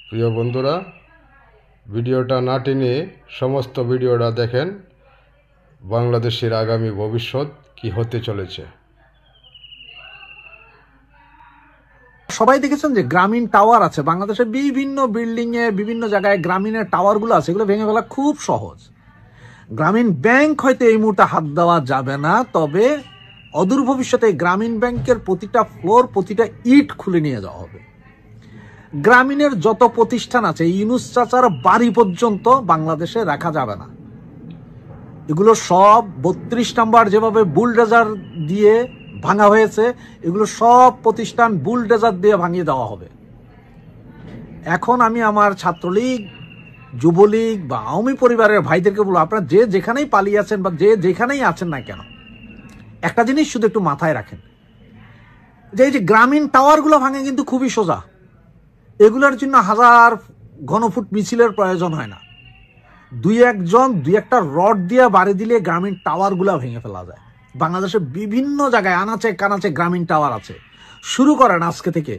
প্রিয় বন্ধুরা, ভিডিওটা না টেনে সমস্ত ভিডিওটা দেখেন। বাংলাদেশের আগামী ভবিষ্যৎ কি হতে চলেছে। সবাই দেখেছেন যে গ্রামীণ টাওয়ার আছে বাংলাদেশের বিভিন্ন বিল্ডিং এ, বিভিন্ন জায়গায় গ্রামীণের টাওয়ারগুলো আছে, এগুলো ভেঙে ফেলা খুব সহজ। গ্রামীণ ব্যাংক হয়তো এই মুহূর্তে হাত দেওয়া যাবে না, তবে অদূর ভবিষ্যতে গ্রামীণ ব্যাংকের প্রতিটা ফ্লোর, প্রতিটা ইট খুলে নিয়ে যাওয়া হবে। গ্রামীণের যত প্রতিষ্ঠান আছে, ইউনুস চাচার বাড়ি পর্যন্ত বাংলাদেশে রাখা যাবে না। এগুলো সব 32 নম্বর যেভাবে বুলডোজার দিয়ে ভাঙা হয়েছে, এগুলো সব প্রতিষ্ঠান বুলডোজার দিয়ে ভাঙিয়ে দেওয়া হবে। এখন আমি আমার ছাত্রলীগ, যুবলীগ বা আওয়ামী পরিবারের ভাইদেরকে বলবো, আপনারা যে যেখানেই পালিয়ে আছেন বা যে যেখানেই আছেন না কেন, একটা জিনিস শুধু একটু মাথায় রাখেন, যে এই যে গ্রামীণ টাওয়ারগুলো ভাঙে কিন্তু খুবই সোজা। এগুলোর জন্য হাজার ঘনফুট মিছিলের প্রয়োজন হয় না। দুই একটা রড দিয়ে বাড়ি দিলে গ্রামীণ টাওয়ারগুলো ভেঙে ফেলা যায়। বাংলাদেশের বিভিন্ন জায়গায় আনাচে কানাচে গ্রামীণ টাওয়ার আছে। শুরু করেন আজকে থেকে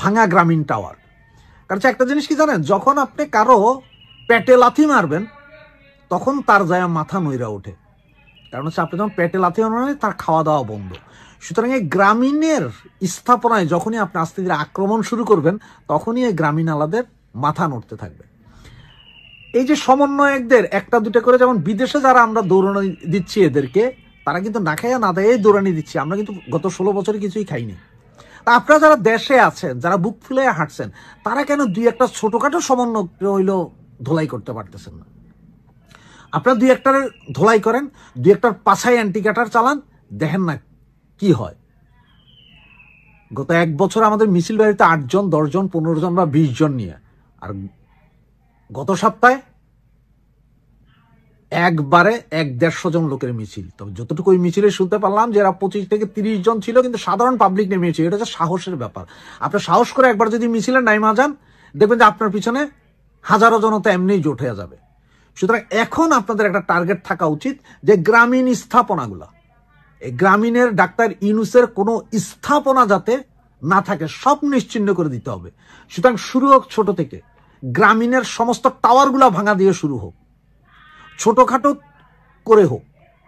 ভাঙা গ্রামীণ টাওয়ার। কারণ একটা জিনিস কি জানেন, যখন আপনি কারো পেটে লাথি মারবেন তখন তার যায় মাথা নইরা ওঠে। কারণ হচ্ছে আপনি যখন পেটে লাথি মারবেন তার খাওয়া দাওয়া বন্ধ। সুতরাং এই গ্রামীণের স্থাপনায় যখনই আপনি আস্তে ধীরে আক্রমণ শুরু করবেন, তখনই এই গ্রামীণ আলাদের মাথা নড়তে থাকবে। এই যে সমন্বয়কদের একটা দুটা করে, যেমন বিদেশে যারা আমরা দৌড়ানি দিচ্ছি এদেরকে, তারা কিন্তু না খাইয়া না দেয় দৌড়ানি দিচ্ছি। আমরা কিন্তু গত 16 বছরে কিছুই খাইনি। তা আপনারা যারা দেশে আছেন, যারা বুক ফুলে হাঁটছেন, তারা কেন দুই একটা ছোটখাটো সমন্বয় হইল ধোলাই করতে পারতেছেন না? আপনারা দুই একটার ধোলাই করেন, দুই একটার পাছায় অ্যান্টিকাটার চালান, দেখেন না কি হয়। গত 1 বছর আমাদের মিছিল বাড়িতে 8 জন, 10 জন, 15 জন বা 20 জন নিয়ে, আর গত সপ্তাহে একবারে 100-150 জন লোকের মিছিল। তবে যতটুকু ওই মিছিলে শুনতে পারলাম যে এরা 25 থেকে 30 জন ছিল, কিন্তু সাধারণ পাবলিক নেমেছে। এটা হচ্ছে সাহসের ব্যাপার। আপনার সাহস করে একবার যদি মিছিলে নাইমা যান, দেখবেন যে আপনার পিছনে হাজারো জনতা এমনিই জোট হয়ে যাবে। সুতরাং এখন আপনাদের একটা টার্গেট থাকা উচিত যে গ্রামীণ স্থাপনাগুলা, এই গ্রামীণের ডাক্তার ইউনূসের কোনো স্থাপনা যাতে না থাকে, সব নিশ্চিহ্ন করে দিতে হবে। সুতরাং শুরু হোক ছোট থেকে, গ্রামীণের সমস্ত টাওয়ারগুলা ভাঙা দিয়ে শুরু হোক, ছোটখাটো করে হোক।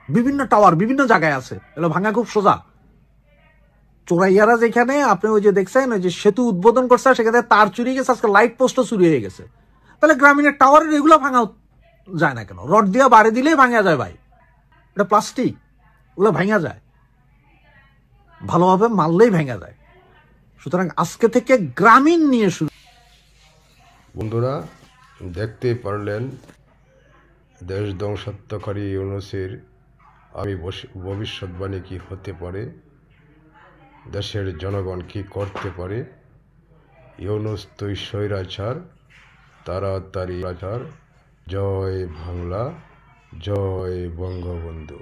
বিভিন্ন টাওয়ার বিভিন্ন জায়গায় আছে, এগুলো ভাঙা খুব সোজা। চোরাইয়ারা যেখানে আপনি ওই যে দেখছেন, ওই যে সেতু উদ্বোধন করছে, সেখানে তার চুরি গেছে, আজকে লাইট পোস্টও চুরি হয়ে গেছে। তাহলে গ্রামীণের টাওয়ারের এগুলো ভাঙা যায় না কেন? রড দিয়ে বাড়ি দিলেই ভাঙা যায় ভাই, এটা প্লাস্টিক, ওগুলো ভাঙা যায়, ভালোভাবে মারলেই ভাঙা যায়। সুতরাং আজকে থেকে গ্রামীণ নিয়ে শুরু। বন্ধুরা, দেখতেই পারলেন দেশ ধ্বংসাত্মকারী ইউনূসের আমি ভবিষ্যৎবাণী কি হতে পারে, দেশের জনগণ কি করতে পারে। ইউনূস তুই স্বৈরাচার, তাড়াতাড়ি। জয় বাংলা, জয় বঙ্গবন্ধু।